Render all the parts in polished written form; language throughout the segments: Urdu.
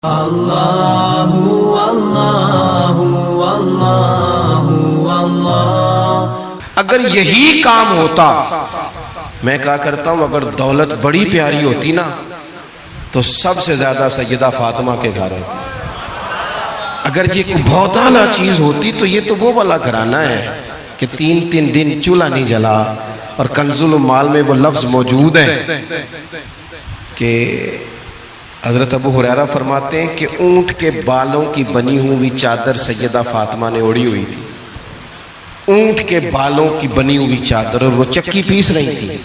اللہ اللہ اللہ اللہ۔ اگر یہی کام ہوتا، میں کہا کرتا ہوں اگر دولت بڑی پیاری ہوتی نا تو سب سے زیادہ سیدہ فاطمہ کے گھر ہوتی۔ اگر یہ کوئی بہت اعلیٰ چیز ہوتی تو یہ تو وہ والا گھرانہ ہے کہ تین دن چولہا نہیں جلا، اور کنز المال میں وہ لفظ موجود ہے کہ حضرت ابو ہریرہ فرماتے ہیں کہ اونٹ کے بالوں کی بنی ہوئی چادر سیدہ فاطمہ نے اوڑھی ہوئی تھی، اونٹ کے بالوں کی بنی ہوئی چادر، اور وہ چکی پیس رہی تھی،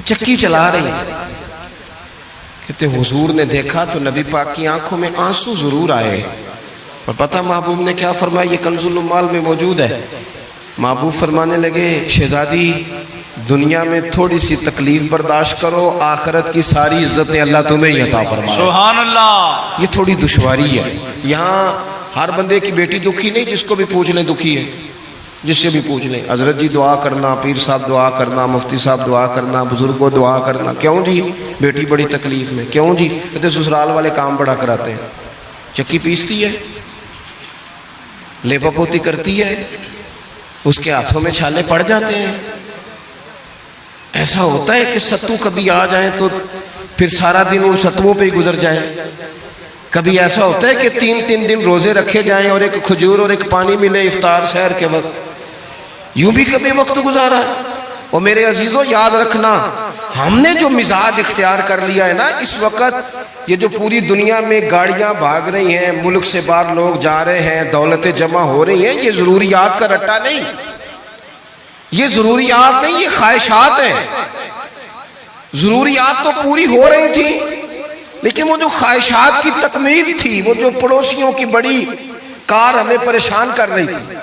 چکی چلا رہی تھی۔ کہتے حضور نے دیکھا تو نبی پاک کی آنکھوں میں آنسو ضرور آئے، اور پتہ محبوب نے کیا فرمایا؟ یہ کنز المال میں موجود ہے۔ محبوب فرمانے لگے شہزادی دنیا میں تھوڑی سی تکلیف برداشت کرو، آخرت کی ساری عزتیں اللہ تمہیں ہی عطا فرمائے۔ سبحان اللہ۔ یہ تھوڑی دشواری ہے، یہاں ہر بندے کی بیٹی دکھی نہیں، جس کو بھی پوچھ لیں دکھی ہے، جس سے بھی پوچھ لیں حضرت جی دعا کرنا، پیر صاحب دعا کرنا، مفتی صاحب دعا کرنا، بزرگوں دعا کرنا۔ کیوں جی؟ بیٹی بڑی تکلیف میں۔ کیوں جی؟ کہتے سسرال والے کام بڑا کراتے ہیں، چکی پیستی ہے، لیپا پوتی کرتی ہے، اس کے ہاتھوں میں چھالے پڑ جاتے ہیں۔ ایسا ہوتا ہے کہ ستو کبھی آ جائیں تو پھر سارا دن ان ستووں پہ ہی گزر جائے۔ کبھی ایسا ہوتا ہے کہ تین دن روزے رکھے جائیں اور ایک کھجور اور ایک پانی ملے افطار سحر کے وقت، یوں بھی کبھی وقت گزارا ہے۔ اور میرے عزیزوں یاد رکھنا، ہم نے جو مزاج اختیار کر لیا ہے نا اس وقت، یہ جو پوری دنیا میں گاڑیاں بھاگ رہی ہیں، ملک سے باہر لوگ جا رہے ہیں، دولتیں جمع ہو رہی ہیں، یہ ضروریات کا رٹا نہیں، یہ ضروریات نہیں، یہ خواہشات ہیں۔ ضروریات تو پوری ہو رہی تھی، لیکن وہ جو خواہشات کی تکمیل تھی، وہ جو پڑوسیوں کی بڑی کار ہمیں پریشان کر رہی تھی،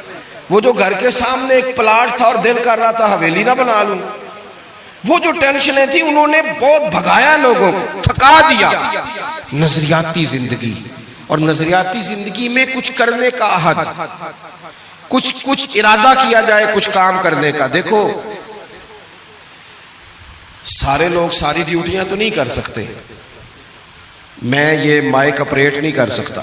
وہ جو گھر کے سامنے ایک پلاٹ تھا اور دل کر رہا تھا حویلی نہ بنا لوں، وہ جو ٹینشنیں تھی انہوں نے بہت بھگایا، لوگوں کو تھکا دیا۔ نظریاتی زندگی، اور نظریاتی زندگی میں کچھ کرنے کا عہد، کچھ ارادہ کیا جائے کچھ کام کرنے کا۔ دیکھو سارے لوگ ساری ڈیوٹیاں تو نہیں کر سکتے، میں یہ مائک اپریٹ نہیں کر سکتا،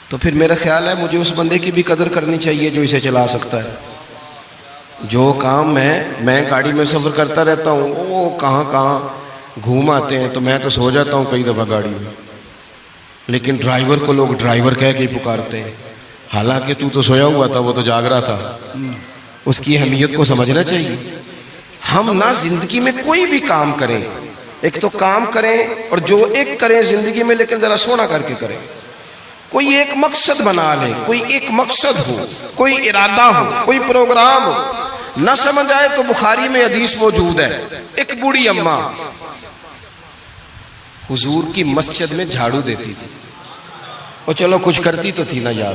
تو پھر میرا خیال ہے مجھے اس بندے کی بھی قدر کرنی چاہیے جو اسے چلا سکتا ہے۔ جو کام میں گاڑی میں سفر کرتا رہتا ہوں، وہ کہاں گھوم آتے ہیں، تو میں تو سو جاتا ہوں کئی دفعہ گاڑی میں، لیکن ڈرائیور کو لوگ ڈرائیور کہہ کے ہی پکارتے ہیں، حالانکہ تو سویا ہوا تھا، وہ تو جاگ رہا تھا۔ اس کی اہمیت کو سمجھنا چاہیے۔ ہم نہ زندگی میں کوئی بھی کام کریں، ایک تو کام کریں، اور جو ایک کریں زندگی میں لیکن ذرا سونا کر کے کریں، کوئی ایک مقصد بنا لیں، کوئی ایک مقصد ہو، کوئی ارادہ ہو، کوئی پروگرام ہو۔ نہ سمجھ آئے تو بخاری میں حدیث موجود ہے، ایک بوڑھی اماں حضور کی مسجد میں جھاڑو دیتی تھی، اور چلو کچھ کرتی تو تھی نا یار،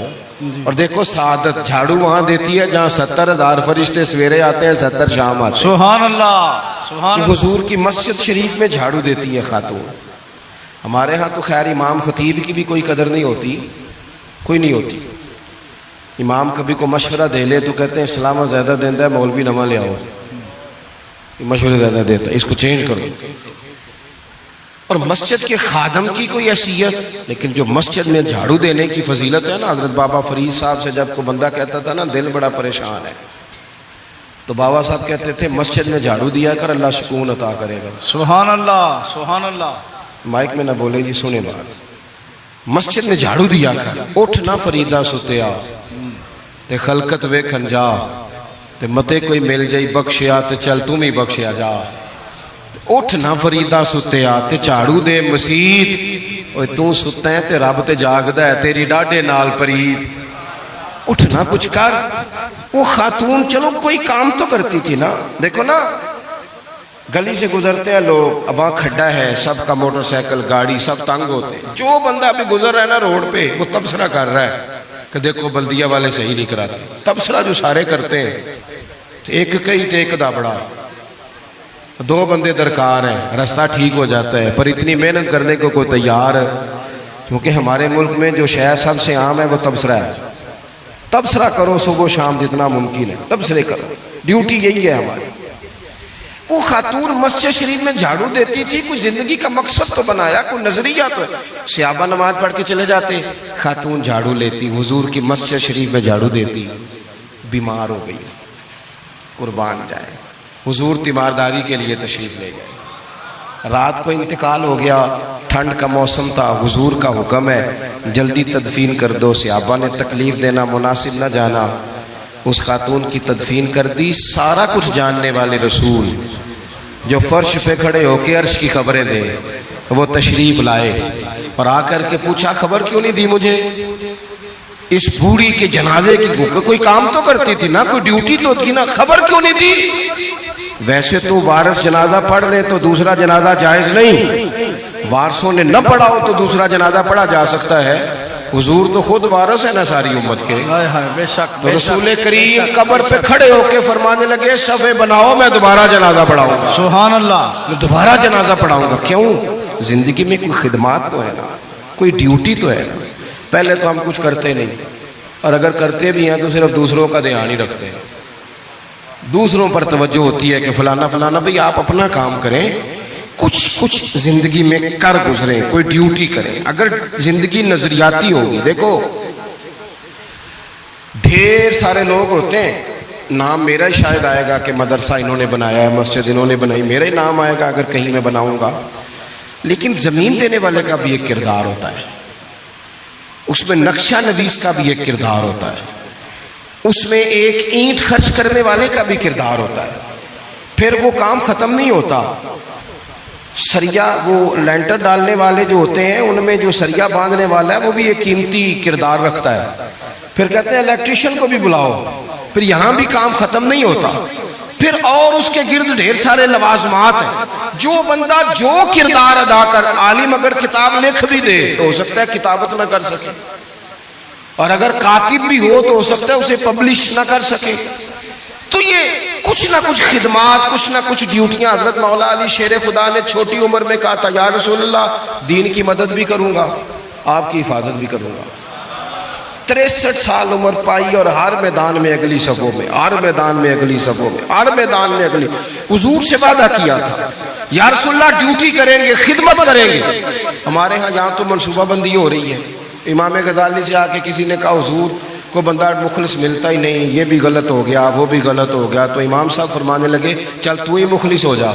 اور دیکھو سعادت جھاڑو وہاں دیتی ہے جہاں 70,000 فرشتے سویرے آتے ہیں، 70 شام آتے ہیں۔ سبحان اللہ، سبحان اللہ۔ حضور کی مسجد شریف میں جھاڑو دیتی ہے خاتون۔ ہمارے ہاں تو خیر امام خطیب کی بھی کوئی قدر نہیں ہوتی، کوئی نہیں ہوتی۔ امام کبھی کو مشورہ دے لے تو کہتے ہیں اسلام زیادہ دیتا ہے، مولوی نواں لے آؤ، مشورے زیادہ دیتا ہے، اس کو چینج کرو۔ اور مسجد کے خادم کی کوئی حیثیت، لیکن جو مسجد میں جھاڑو دینے کی فضیلت ہے نا، حضرت بابا فرید صاحب سے جب کو بندہ کہتا تھا نا دل بڑا پریشان ہے، تو بابا صاحب کہتے تھے مسجد میں جھاڑو دیا کر، اللہ سکون عطا کرے گا۔ سبحان اللہ، سبحان اللہ۔ مائک میں نہ بولے جی، سنے بات، مسجد میں جھاڑو دیا کر، اٹھ نہ فریدہ ستیا تے خلقت ویکھن جا، تے متے کوئی مل جائی بخشیا تے چل تم ہی بخشیا جا، اٹھ نہ فریدہ ستیا تے جھاڑو دے مسیت، اوے تو ستا ہے تے رب تے جاگدا ہے، تیری ڈاڈے نال پرید، اٹھ نہ کچھ کر۔ وہ خاتون چلو کوئی کام تو کرتی تھی نا۔ دیکھو نا گلی سے گزرتے ہیں لوگ، اب وہاں کھڈا ہے، سب کا موٹر سائیکل گاڑی سب تنگ ہوتے ہیں، جو بندہ ابھی گزر رہا ہے نا روڈ پہ وہ تبصرہ کر رہا ہے کہ دیکھو بلدیہ والے صحیح نہیں کراتے۔ تبصرہ جو سارے کرتے ہیں، ایک کئی تے ایک دا بڑا، دو بندے درکار ہیں، رستہ ٹھیک ہو جاتا ہے، پر اتنی محنت کرنے کو کوئی تیار ہے، کیونکہ ہمارے ملک میں جو شے سب سے عام ہے وہ تبصرہ ہے۔ تبصرہ کرو صبح و شام جتنا ممکن ہے، تبصرے کرو، ڈیوٹی یہی ہے ہماری۔ وہ خاتون مسجد شریف میں جھاڑو دیتی تھی، کوئی زندگی کا مقصد تو بنایا، کوئی نظریہ تو ہے۔ صحابہ نماز پڑھ کے چلے جاتے، خاتون جھاڑو لیتی، حضور کی مسجد شریف میں جھاڑو دیتی، بیمار ہو گئی، قربان جائے، حضور تیمارداری کے لیے تشریف لے گئے، رات کو انتقال ہو گیا، ٹھنڈ کا موسم تھا، حضور کا حکم ہے جلدی تدفین کر دو، صحابہ نے تکلیف دینا مناسب نہ جانا، اس خاتون کی تدفین کر دی۔ سارا کچھ جاننے والے رسول جو فرش پہ کھڑے ہو کے عرش کی خبریں دے، وہ تشریف لائے اور آ کر کے پوچھا خبر کیوں نہیں دی مجھے اس بوڑھی کے جنازے کی؟ کوئی کام تو کرتی تھی نا، کوئی ڈیوٹی تو تھی نا، خبر کیوں نہیں دی؟ ویسے تو وارث جنازہ پڑھ لے تو دوسرا جنازہ جائز نہیں، وارثوں نے نہ پڑھا ہو تو دوسرا جنازہ پڑھا جا سکتا ہے، حضور تو خود وارث ہے نا ساری امت کے۔ بے شک تو رسول کریم قبر پہ کھڑے ہو کے فرمانے لگے صفے بناؤ، میں دوبارہ جنازہ پڑھاؤں گا، سبحان اللہ، میں دوبارہ جنازہ پڑھاؤں گا۔ کیوں؟ زندگی میں کوئی خدمات تو ہے نا، کوئی ڈیوٹی تو ہے نا۔ پہلے تو ہم کچھ کرتے نہیں، اور اگر کرتے بھی ہیں تو صرف دوسروں کا دھیان ہی رکھتے ہیں، دوسروں پر توجہ ہوتی ہے کہ فلانا فلانا، بھئی آپ اپنا کام کریں، کچھ زندگی میں کر گزریں، کوئی ڈیوٹی کریں۔ اگر زندگی نظریاتی ہوگی، دیکھو ڈھیر سارے لوگ ہوتے ہیں، نام میرا ہی شاید آئے گا کہ مدرسہ انہوں نے بنایا ہے، مسجد انہوں نے بنائی، میرا ہی نام آئے گا اگر کہیں میں بناؤں گا، لیکن زمین دینے والے کا بھی ایک کردار ہوتا ہے، اس میں نقشہ نویس کا بھی ایک کردار ہوتا ہے، اس میں ایک اینٹ خرچ کرنے والے کا بھی کردار ہوتا ہے۔ پھر وہ کام ختم نہیں ہوتا، سریا وہ لینٹر ڈالنے والے جو ہوتے ہیں ان میں جو سریا باندھنے والا ہے وہ بھی ایک قیمتی کردار رکھتا ہے۔ پھر کہتے ہیں الیکٹریشین کو بھی بلاؤ، پھر یہاں بھی کام ختم نہیں ہوتا، پھر اور اس کے گرد ڈھیر سارے لوازمات ہیں۔ جو بندہ جو کردار ادا کر، عالم اگر کتاب لکھ بھی دے تو ہو سکتا ہے کتابت نہ کر سکے، اور اگر کاتب بھی ہو تو ہو سکتا ہے اسے پبلش نہ کر سکے۔ تو یہ کچھ نہ کچھ خدمات، کچھ نہ کچھ ڈیوٹیاں۔ حضرت مولا علی شیر خدا نے چھوٹی عمر میں کہا تھا یا رسول اللہ دین کی مدد بھی کروں گا، آپ کی حفاظت بھی کروں گا۔ 63 سال عمر پائی اور ہر میدان میں اگلی صفوں میں، ہر میدان میں اگلی صفوں میں، ہر میدان میں اگلی۔ حضور سے وعدہ کیا تھا یا رسول اللہ ڈیوٹی کریں گے، خدمت کریں گے۔ ہمارے ہاں یہاں تو منصوبہ بندی ہو رہی ہے، امام غزالی سے آ کے کسی نے کہا حضور کو بندہ مخلص ملتا ہی نہیں، یہ بھی غلط ہو گیا وہ بھی غلط ہو گیا، تو امام صاحب فرمانے لگے چل تو ہی مخلص ہو جا،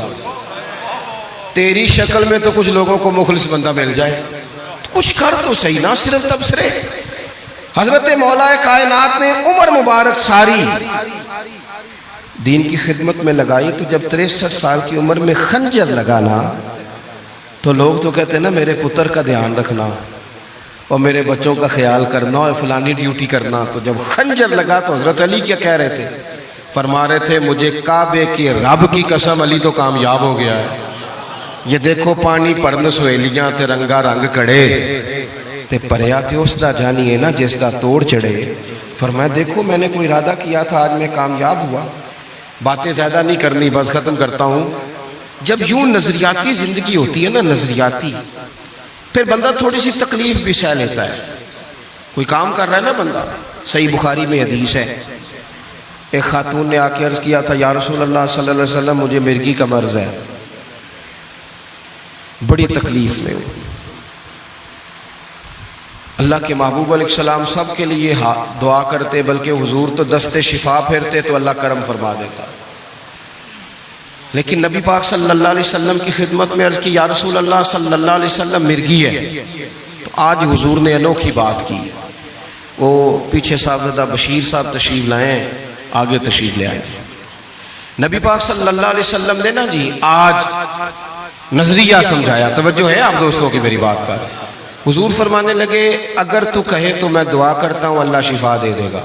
تیری شکل میں تو کچھ لوگوں کو مخلص بندہ مل جائے، کچھ کر تو صحیح نہ صرف تبصرے۔ حضرت مولا کائنات نے عمر مبارک ساری دین کی خدمت میں لگائی، تو جب 63 سال کی عمر میں خنجر لگانا تو لوگ تو کہتے ہیں نا میرے پتر کا دھیان رکھنا اور میرے بچوں کا خیال کرنا اور فلانی ڈیوٹی کرنا۔ تو جب خنجر لگا تو حضرت علی کیا کہہ رہے تھے؟ فرما رہے تھے مجھے کعبے کے رب کی قسم علی تو کامیاب ہو گیا ہے، یہ دیکھو پانی پرن سہیلیاں تے رنگا رنگ کڑے تے پریا تے اس دا جانی ہے نا جس دا توڑ چڑھے۔ فرمایا دیکھو میں نے کوئی ارادہ کیا تھا، آج میں کامیاب ہوا۔ باتیں زیادہ نہیں کرنی، بس ختم کرتا ہوں۔ جب یوں نظریاتی زندگی ہوتی ہے نا، نظریاتی، پھر بندہ تھوڑی سی تکلیف بھی سہ لیتا ہے۔ کوئی کام کر رہا ہے نا بندہ، صحیح بخاری میں حدیث ہے، ایک خاتون نے آ کے عرض کیا تھا یا رسول اللہ صلی اللہ علیہ وسلم مجھے مرگی کا مرض ہے، بڑی تکلیف میں ہوں۔ اللہ کے محبوب علیہ السلام سب کے لیے دعا کرتے، بلکہ حضور تو دست شفا پھیرتے تو اللہ کرم فرما دیتا، لیکن نبی پاک صلی اللہ علیہ وسلم کی خدمت میں عرض کی یا رسول اللہ صلی اللہ علیہ وسلم مرگی ہے۔ تو آج حضور نے انوکھی بات کی، وہ پیچھے صاحبزادہ بشیر صاحب تشریف لائے ہیں، آگے تشریف لے آئے۔ نبی پاک صلی اللہ علیہ وسلم نے نا جی آج نظریہ سمجھایا، توجہ ہے آپ دوستوں کی میری بات پر۔ حضور فرمانے لگے اگر تو کہے تو میں دعا کرتا ہوں اللہ شفا دے دے گا،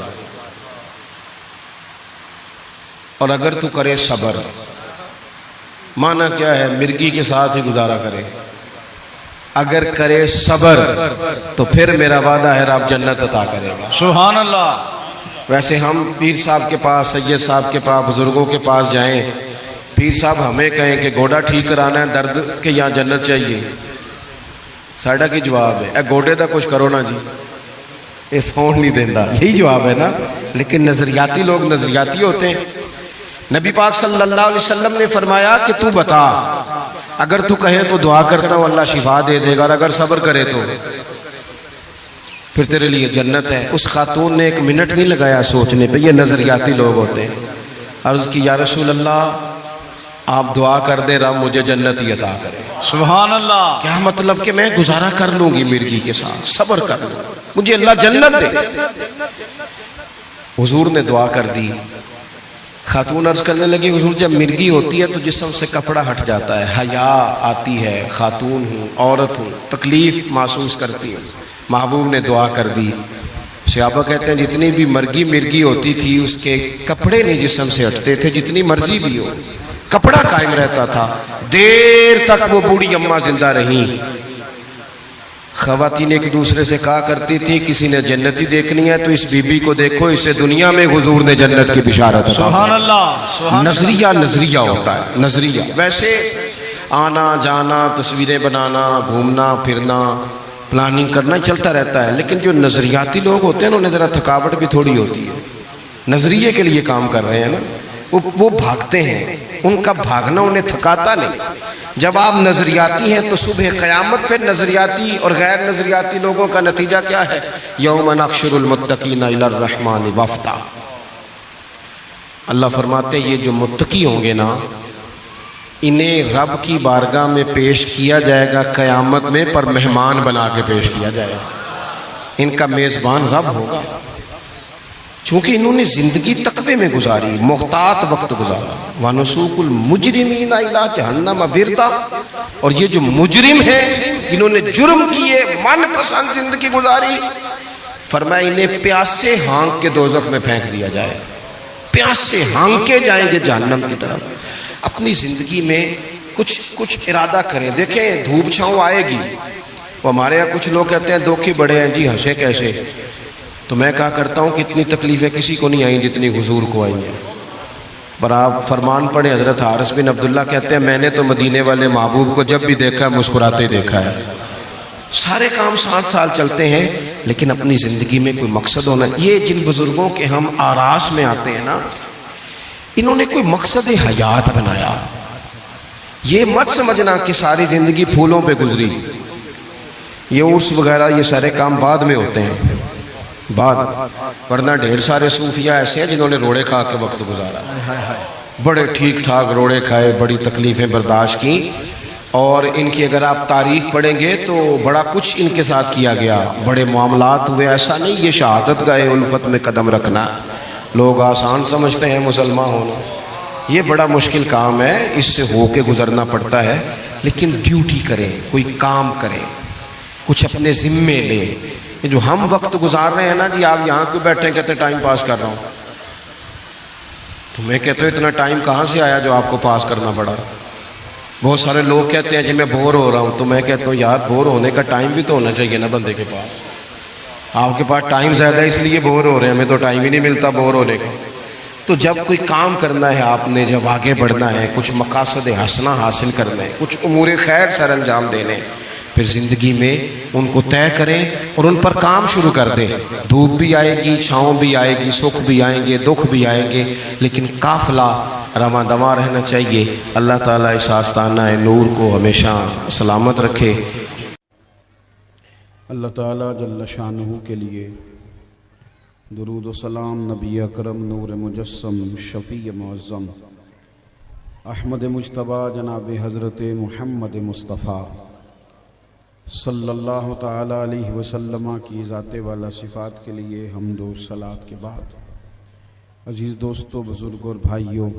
اور اگر تو کرے صبر، معنی کیا ہے؟ مرگی کے ساتھ ہی گزارا کرے، اگر کرے صبر تو پھر میرا وعدہ ہے رب جنت عطا کرے گا۔ سبحان اللہ۔ ویسے ہم پیر صاحب کے پاس، سید صاحب کے پاس، بزرگوں کے پاس جائیں، پیر صاحب ہمیں کہیں کہ گوڑا ٹھیک کرانا ہے درد کے یہاں جنت چاہیے، ساڑھا کی جواب ہے اے گوڑے دا کچھ کرو نا جی، یہ سون نہیں دینا، یہی جواب ہے نا۔ لیکن نظریاتی لوگ نظریاتی ہوتے ہیں۔ نبی پاک صلی اللہ علیہ وسلم نے فرمایا کہ تو بتا، اگر تو کہے تو دعا کرتا ہوں اللہ شفا دے دے گا، اور اگر صبر کرے تو پھر تیرے لیے جنت ہے۔ اس خاتون نے 1 منٹ نہیں لگایا سوچنے پہ، یہ نظریاتی لوگ ہوتے ہیں۔ عرض کی یا رسول اللہ آپ دعا کر دیں رب مجھے جنت ہی عطا کرے۔ سبحان اللہ۔ کیا مطلب کہ میں گزارا کر لوں گی مرغی کے ساتھ، صبر کر لوں، مجھے اللہ جنت دے۔ حضور نے دعا کر دی۔ خاتون عرض کرنے لگی حضور جب مرغی ہوتی ہے تو جسم سے کپڑا ہٹ جاتا ہے، حیا آتی ہے، خاتون ہوں، عورت ہوں، تکلیف محسوس کرتی ہوں۔ محبوب نے دعا کر دی۔ صحابہ کہتے ہیں جتنی بھی مرغی ہوتی تھی اس کے کپڑے نہیں جسم سے ہٹتے تھے، جتنی مرضی بھی ہو کپڑا قائم رہتا تھا۔ دیر تک وہ بوڑھی اماں زندہ رہیں۔ خواتین ایک دوسرے سے کہا کرتی تھی کسی نے جنتی دیکھنی ہے تو اس بی بی کو دیکھو، اسے دنیا میں حضور نے جنت کی بشارت عطا کی۔ سبحان اللہ۔ نظریہ ہوتا ہے، نظریہ۔ ویسے آنا جانا، تصویریں بنانا، گھومنا پھرنا، پلاننگ کرنا چلتا رہتا ہے، لیکن جو نظریاتی لوگ ہوتے ہیں انہیں ذرا تھکاوٹ بھی تھوڑی ہوتی ہے۔ نظریے کے لیے کام کر رہے ہیں نا، وہ بھاگتے ہیں، ان کا بھاگنا انہیں تھکاتا نہیں۔ جب آپ نظریاتی ہیں تو صبح قیامت پہ نظریاتی اور غیر نظریاتی لوگوں کا نتیجہ کیا ہے؟ یوم نحشر المتقین الی الرحمن وفدا۔ اللہ فرماتے ہیں یہ جو متقی ہوں گے نا انہیں رب کی بارگاہ میں پیش کیا جائے گا قیامت میں، پر مہمان بنا کے پیش کیا جائے گا۔ ان کا میزبان رب ہوگا، چونکہ انہوں نے زندگی تقوی میں گزاری، محتاط وقت گزارا۔ وَنُسُوقُ الْمُجْرِمِينَ إِلَىٰ جَهَنَّمَ وِرْدًا۔ اور یہ جو مجرم ہیں انہوں نے جرم کیے، من پسند زندگی گزاری، فرمایا انہیں پیاسے ہانک کے دوزخ میں پھینک دیا جائے، پیاسے ہانکے جائیں گے جہنم کی طرف۔ اپنی زندگی میں کچھ ارادہ کریں۔ دیکھیں دھوپ چھاؤں آئے گی، وہ ہمارے یہاں کچھ لوگ کہتے ہیں دھوکے بڑے ہیں جی، ہنسے کیسے؟ تو میں کہا کرتا ہوں کہ اتنی تکلیفیں کسی کو نہیں آئیں جتنی حضور کو آئی ہیں۔ پر آپ فرمان پڑھیں، حضرت حارث بن عبداللہ کہتے ہیں میں نے تو مدینے والے محبوب کو جب بھی دیکھا مسکراتے دیکھا ہے۔ سارے کام 7 سال چلتے ہیں لیکن اپنی زندگی میں کوئی مقصد ہونا۔ یہ جن بزرگوں کے ہم آراس میں آتے ہیں نا، انہوں نے کوئی مقصد حیات بنایا۔ یہ مت سمجھنا کہ ساری زندگی پھولوں پہ گزری، یہ عرس وغیرہ یہ سارے کام بعد میں ہوتے ہیں، بعد، ورنہ ڈھیر سارے صوفیاء ایسے ہیں جنہوں نے روڑے کھا کے وقت گزارا، بڑے ٹھیک ٹھاک روڑے کھائے، بڑی تکلیفیں برداشت کی، اور ان کی اگر آپ تاریخ پڑھیں گے تو بڑا کچھ ان کے ساتھ کیا گیا، بڑے معاملات ہوئے۔ ایسا نہیں یہ شہادت گاہ الفت میں قدم رکھنا لوگ آسان سمجھتے ہیں مسلمان ہونا، یہ بڑا مشکل کام ہے، اس سے ہو کے گزرنا پڑتا ہے۔ لیکن ڈیوٹی کریں، کوئی کام کریں، کچھ اپنے ذمے لیں۔ جو ہم وقت گزار رہے ہیں نا جی، آپ یہاں کیوں بیٹھے کہتے ٹائم پاس کر رہا ہوں، تو میں کہتا ہوں اتنا ٹائم کہاں سے آیا جو آپ کو پاس کرنا پڑا؟ بہت سارے لوگ کہتے ہیں جی میں بور ہو رہا ہوں، تو میں کہتا ہوں یار بور ہونے کا ٹائم بھی تو ہونا چاہیے نا بندے کے پاس۔ آپ کے پاس ٹائم زیادہ ہے اس لیے بور ہو رہے ہیں، ہمیں تو ٹائم ہی نہیں ملتا بور ہونے کا۔ تو جب کوئی کام کرنا ہے آپ نے، جب آگے بڑھنا ہے، کچھ مقاصد حسنہ حاصل کرنا ہے، کچھ امور خیر سر انجام دینے، پھر زندگی میں ان کو طے کریں اور ان پر کام شروع کر دیں۔ دھوپ بھی آئے گی، چھاؤں بھی آئے گی، سکھ بھی آئیں گے، دکھ بھی آئیں گے، لیکن قافلہ رواں دواں رہنا چاہیے۔ اللہ تعالیٰ اس آستانہ نور کو ہمیشہ سلامت رکھے۔ اللہ تعالیٰ جل شانہ کے لیے درود و سلام نبی اکرم نور مجسم شفیع معظم احمد مجتبیٰ جناب حضرت محمد مصطفیٰ صلی اللہ تعالیٰ علیہ وسلم کی ذات والا صفات کے لیے حمد و صلات کے بعد، عزیز دوستو، بزرگ اور بھائیوں،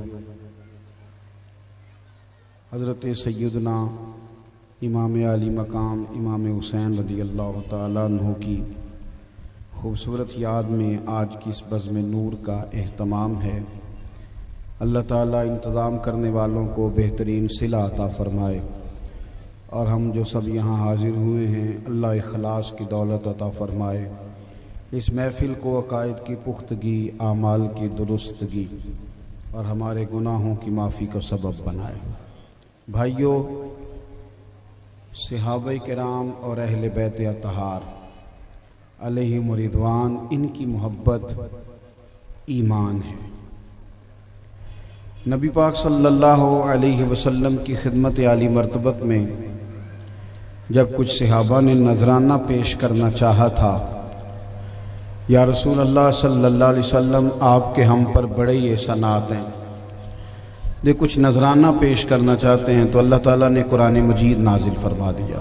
حضرت سیدنا امام علی مقام امام حسین رضی اللہ تعالیٰ عنہ کی خوبصورت یاد میں آج کی اس بزم نور کا اہتمام ہے۔ اللہ تعالیٰ انتظام کرنے والوں کو بہترین صلہ عطا فرمائے، اور ہم جو سب یہاں حاضر ہوئے ہیں اللہ اخلاص کی دولت عطا فرمائے، اس محفل کو عقائد کی پختگی، اعمال کی درستگی اور ہمارے گناہوں کی معافی کا سبب بنائے۔ بھائیوں، صحابہ کرام اور اہل بیت اطہار علیہم رضوان، ان کی محبت ایمان ہے۔ نبی پاک صلی اللہ علیہ وسلم کی خدمت عالی مرتبت میں جب کچھ صحابہ نے نذرانہ پیش کرنا چاہا تھا، یا رسول اللہ صلی اللہ علیہ وسلم آپ کے ہم پر بڑے ہی احسانات ہیں، یہ کچھ نذرانہ پیش کرنا چاہتے ہیں، تو اللہ تعالیٰ نے قرآن مجید نازل فرما دیا،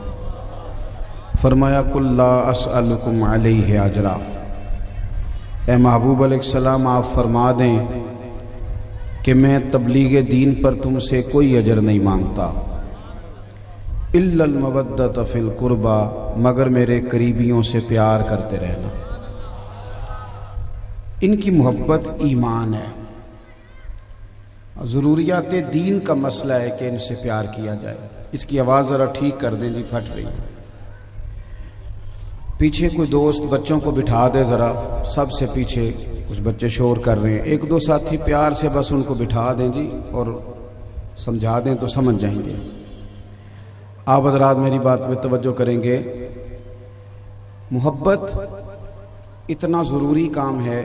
فرمایا قل لا اسألکم علیہ اجرا، اے محبوب علیہ السلام آپ فرما دیں کہ میں تبلیغ دین پر تم سے کوئی اجر نہیں مانگتا، الا المودۃ فی القربى، مگر میرے قریبیوں سے پیار کرتے رہنا۔ ان کی محبت ایمان ہے، ضروریات دین کا مسئلہ ہے کہ ان سے پیار کیا جائے۔ اس کی آواز ذرا ٹھیک کر دیں جی، پھٹ رہی ہے۔ پیچھے کوئی دوست بچوں کو بٹھا دے ذرا، سب سے پیچھے کچھ بچے شور کر رہے ہیں، ایک دو ساتھی پیار سے بس ان کو بٹھا دیں جی اور سمجھا دیں تو سمجھ جائیں گے۔ آپ حضرات میری بات میں توجہ کریں گے، محبت اتنا ضروری کام ہے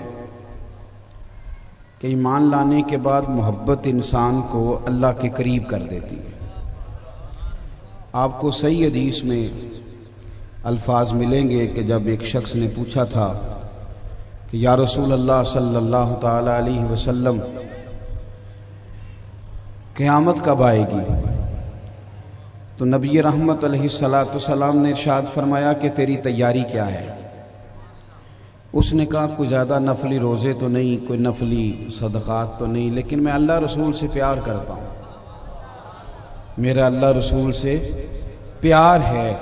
کہ ایمان لانے کے بعد محبت انسان کو اللہ کے قریب کر دیتی ہے۔ آپ کو صحیح حدیث میں الفاظ ملیں گے کہ جب ایک شخص نے پوچھا تھا کہ یا رسول اللہ صلی اللہ تعالی علیہ وسلم قیامت کب آئے گی، تو نبی رحمت علیہ السلام نے ارشاد فرمایا کہ تیری تیاری کیا ہے؟ اس نے کہا کوئی زیادہ نفلی روزے تو نہیں، کوئی نفلی صدقات تو نہیں، لیکن میں اللہ رسول سے پیار کرتا ہوں، میرا اللہ رسول سے پیار ہے۔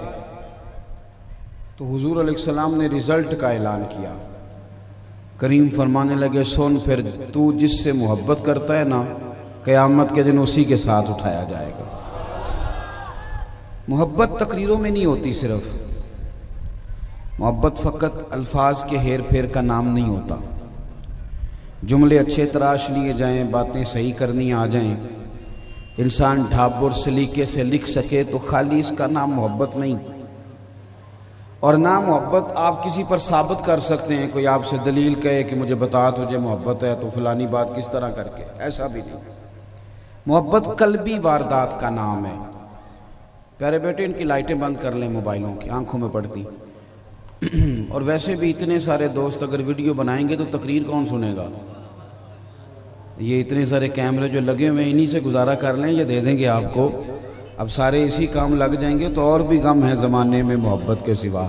تو حضور علیہ السلام نے رزلٹ کا اعلان کیا، کریم فرمانے لگے سن پھر تو جس سے محبت کرتا ہے نا، قیامت کے دن اسی کے ساتھ اٹھایا جائے گا۔ محبت تقریروں میں نہیں ہوتی، صرف محبت فقط الفاظ کے ہیر پھیر کا نام نہیں ہوتا، جملے اچھے تراش لیے جائیں، باتیں صحیح کرنی آ جائیں، انسان ڈھاب اور سلیقے سے لکھ سکے تو خالی اس کا نام محبت نہیں، اور نہ محبت آپ کسی پر ثابت کر سکتے ہیں، کوئی آپ سے دلیل کہے کہ مجھے بتا تجھے محبت ہے تو فلانی بات کس طرح کر کے، ایسا بھی نہیں۔ محبت قلبی واردات کا نام ہے۔ پیارے بیٹے ان کی لائٹیں بند کر لیں موبائلوں کی، آنکھوں میں پڑتی، اور ویسے بھی اتنے سارے دوست اگر ویڈیو بنائیں گے تو تقریر کون سنے گا؟ یہ اتنے سارے کیمرے جو لگے ہوئے ہیں انہی سے گزارا کر لیں، یہ دے دیں گے آپ کو، اب سارے اسی کام لگ جائیں گے تو اور بھی غم ہے زمانے میں محبت کے سوا،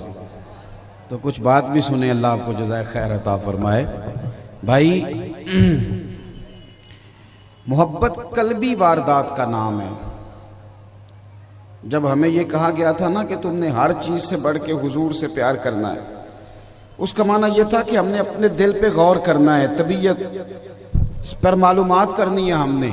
تو کچھ بات بھی سنیں، اللہ آپ کو جزائے خیر عطا فرمائے۔ بھائی محبت قلبی واردات کا نام ہے۔ جب ہمیں یہ کہا گیا تھا نا کہ تم نے ہر چیز سے بڑھ کے حضور سے پیار کرنا ہے، اس کا معنی یہ تھا کہ ہم نے اپنے دل پہ غور کرنا ہے، طبیعت پر معلومات کرنی ہے ہم نے۔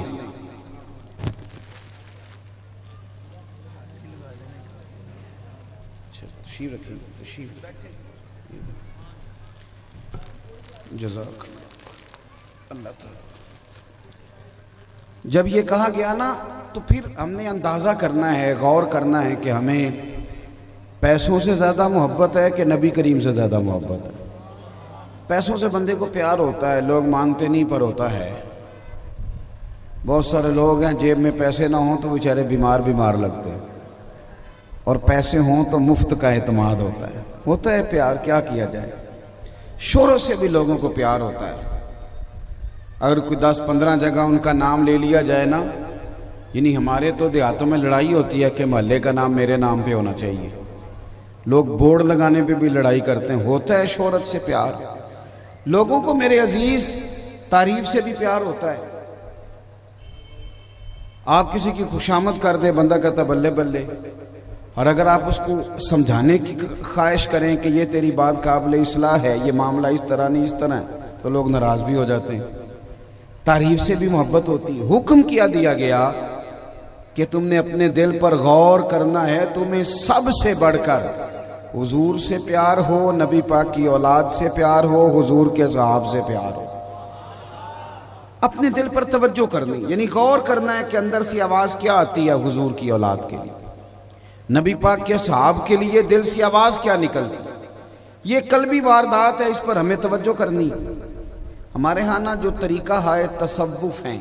جزاک اللہ تعالی۔ جب یہ کہا گیا نا تو پھر ہم نے اندازہ کرنا ہے، غور کرنا ہے کہ ہمیں پیسوں سے زیادہ محبت ہے کہ نبی کریم سے زیادہ محبت ہے۔ پیسوں سے بندے کو پیار ہوتا ہے، لوگ مانتے نہیں پر ہوتا ہے۔ بہت سارے لوگ ہیں جیب میں پیسے نہ ہوں تو بیچارے بیمار لگتے ہیں، اور پیسے ہوں تو مفت کا اعتماد ہوتا ہے پیار، کیا کیا جائے۔ شہرت سے بھی لوگوں کو پیار ہوتا ہے، اگر کوئی 10-15 جگہ ان کا نام لے لیا جائے نا، یعنی ہمارے تو دیہاتوں میں لڑائی ہوتی ہے کہ محلے کا نام میرے نام پہ ہونا چاہیے، لوگ بورڈ لگانے پہ بھی لڑائی کرتے ہیں، ہوتا ہے شہرت سے پیار۔ لوگوں کو میرے عزیز تعریف سے بھی پیار ہوتا ہے۔ آپ کسی کی خوشامد کر دیں، بندہ کہتا بلے بلے، اور اگر آپ اس کو سمجھانے کی خواہش کریں کہ یہ تیری بات قابل اصلاح ہے، یہ معاملہ اس طرح نہیں اس طرح ہے، تو لوگ ناراض بھی ہو جاتے ہیں۔ تعریف سے بھی محبت ہوتی ہے۔ حکم کیا دیا گیا کہ تم نے اپنے دل پر غور کرنا ہے، تمہیں سب سے بڑھ کر حضور سے پیار ہو، نبی پاک کی اولاد سے پیار ہو، حضور کے صحاب سے پیار ہو۔ اپنے دل پر توجہ کرنی، یعنی غور کرنا ہے کہ اندر سے آواز کیا آتی ہے حضور کی اولاد کے لیے، نبی پاک کے صحاب کے لیے دل سے آواز کیا نکلتی۔ یہ قلبی واردات ہے، اس پر ہمیں توجہ کرنی۔ ہمارے ہاں نا جو طریقہ ہے تصوف ہیں،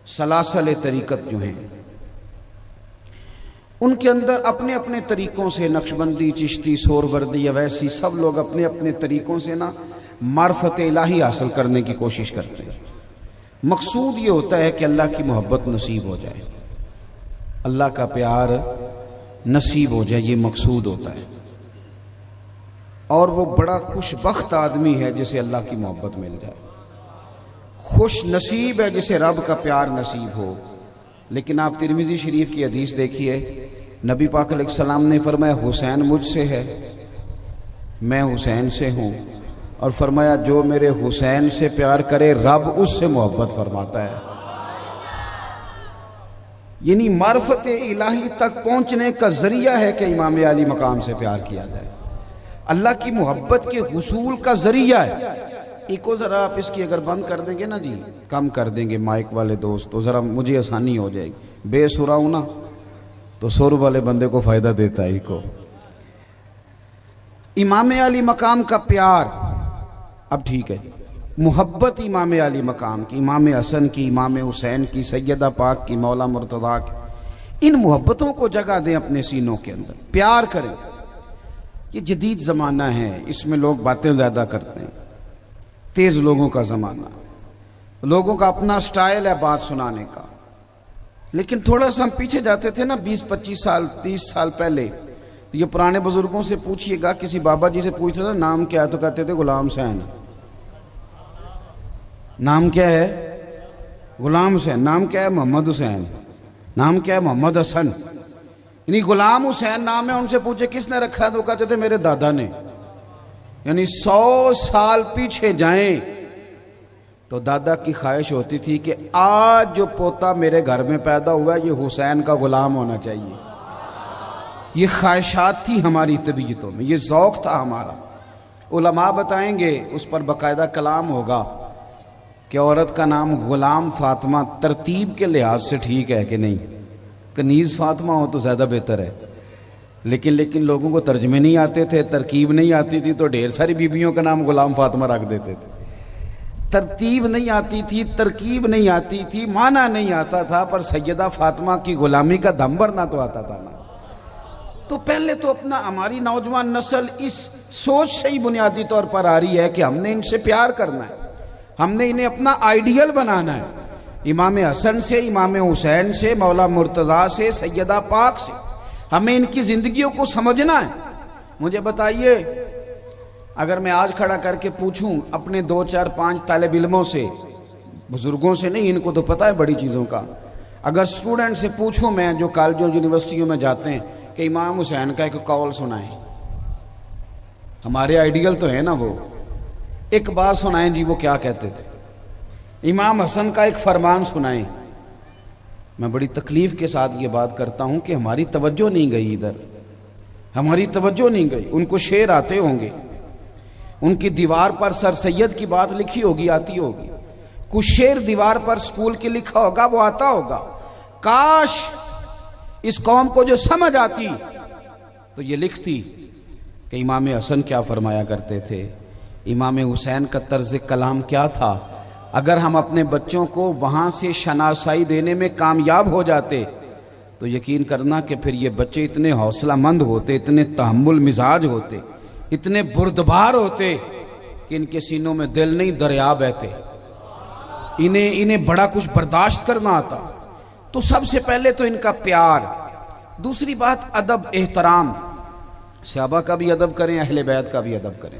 سلاسل طریقت جو ہیں ان کے اندر اپنے اپنے طریقوں سے نقشبندی، چشتی، سوروردی، اویسی، سب لوگ اپنے اپنے طریقوں سے نا معرفت الہی حاصل کرنے کی کوشش کرتے ہیں۔ مقصود یہ ہوتا ہے کہ اللہ کی محبت نصیب ہو جائے، اللہ کا پیار نصیب ہو جائے، یہ مقصود ہوتا ہے۔ اور وہ بڑا خوش بخت آدمی ہے جسے اللہ کی محبت مل جائے، خوش نصیب ہے جسے رب کا پیار نصیب ہو۔ لیکن آپ ترمذی شریف کی حدیث دیکھیے، نبی پاک علیہ السلام نے فرمایا حسین مجھ سے ہے، میں حسین سے ہوں، اور فرمایا جو میرے حسین سے پیار کرے رب اس سے محبت فرماتا ہے۔ یعنی معرفت الہی تک پہنچنے کا ذریعہ ہے کہ امام علی مقام سے پیار کیا جائے، اللہ کی محبت کے حصول کا ذریعہ ہے۔ ایک کو ذرا آپ اس کی اگر بند کر دیں گے نا جی، کم کر دیں گے مائک والے دوست، تو ذرا مجھے آسانی ہو جائے گی، بے سرا ہوں نا تو سر والے بندے کو فائدہ دیتا ہے۔ کو امام علی مقام کا پیار، اب ٹھیک ہے، محبت امام علی مقام کی، امام حسن کی، امام حسین کی، سیدہ پاک کی، مولا مرتضیٰ کی، ان محبتوں کو جگہ دیں اپنے سینوں کے اندر، پیار کریں۔ یہ جدید زمانہ ہے، اس میں لوگ باتیں زیادہ کرتے ہیں، تیز لوگوں کا زمانہ، لوگوں کا اپنا سٹائل ہے بات سنانے کا۔ لیکن تھوڑا سا ہم پیچھے جاتے تھے نا 20-25 سال 30 سال پہلے، یہ پرانے بزرگوں سے پوچھئے گا، کسی بابا جی سے پوچھتے تھے نام کیا ہے تو کہتے تھے غلام حسین۔ نام کیا ہے؟ غلام حسین۔ نام کیا ہے؟ محمد حسین۔ نام کیا ہے؟ محمد حسن۔ یعنی غلام حسین نام ہے، ان سے پوچھے کس نے رکھا ہے تو کہتے تھے میرے دادا نے۔ یعنی 100 سال پیچھے جائیں تو دادا کی خواہش ہوتی تھی کہ آج جو پوتا میرے گھر میں پیدا ہوا ہے یہ حسین کا غلام ہونا چاہیے۔ یہ خواہشات تھی ہماری طبیعتوں میں، یہ ذوق تھا ہمارا۔ علماء بتائیں گے، اس پر باقاعدہ کلام ہوگا کہ عورت کا نام غلام فاطمہ ترتیب کے لحاظ سے ٹھیک ہے کہ نہیں، کنیز فاطمہ ہو تو زیادہ بہتر ہے، لیکن لوگوں کو ترجمے نہیں آتے تھے، ترکیب نہیں آتی تھی، تو ڈھیر ساری بیویوں کا نام غلام فاطمہ رکھ دیتے تھے۔ ترتیب نہیں آتی تھی، ترکیب نہیں آتی تھی، معنی نہیں آتا تھا، پر سیدہ فاطمہ کی غلامی کا دم بھرنا تو آتا تھا نا۔ تو پہلے تو اپنا ہماری نوجوان نسل اس سوچ سے ہی بنیادی طور پر آ رہی ہے کہ ہم نے ان سے پیار کرنا ہے، ہم نے انہیں اپنا آئیڈیل بنانا ہے، امام حسن سے، امام حسین سے، مولا مرتضیٰ سے، سیدہ پاک سے، ہمیں ان کی زندگیوں کو سمجھنا ہے۔ مجھے بتائیے، اگر میں آج کھڑا کر کے پوچھوں اپنے 2 4 5 طالب علموں سے، بزرگوں سے نہیں، ان کو تو پتہ ہے بڑی چیزوں کا، اگر اسٹوڈنٹ سے پوچھوں میں جو کالجوں یونیورسٹیوں میں جاتے ہیں کہ امام حسین کا ایک قول سنائیں، ہمارے آئیڈیل تو ہے نا وہ، ایک بات سنائیں جی، وہ کیا کہتے تھے؟ امام حسن کا ایک فرمان سنائیں۔ میں بڑی تکلیف کے ساتھ یہ بات کرتا ہوں کہ ہماری توجہ نہیں گئی ادھر، ہماری توجہ نہیں گئی۔ ان کو شعر آتے ہوں گے، ان کی دیوار پر سر سید کی بات لکھی ہوگی، آتی ہوگی، کچھ شعر دیوار پر سکول کے لکھا ہوگا، وہ آتا ہوگا۔ کاش اس قوم کو جو سمجھ آتی تو یہ لکھتی کہ امام حسن کیا فرمایا کرتے تھے، امام حسین کا طرز کلام کیا تھا۔ اگر ہم اپنے بچوں کو وہاں سے شناسائی دینے میں کامیاب ہو جاتے تو یقین کرنا کہ پھر یہ بچے اتنے حوصلہ مند ہوتے، اتنے تحمل مزاج ہوتے، اتنے بردبار ہوتے کہ ان کے سینوں میں دل نہیں دریا بہتے، انہیں بڑا کچھ برداشت کرنا آتا۔ تو سب سے پہلے تو ان کا پیار، دوسری بات ادب احترام، صحابہ کا بھی ادب کریں، اہل بیت کا بھی ادب کریں۔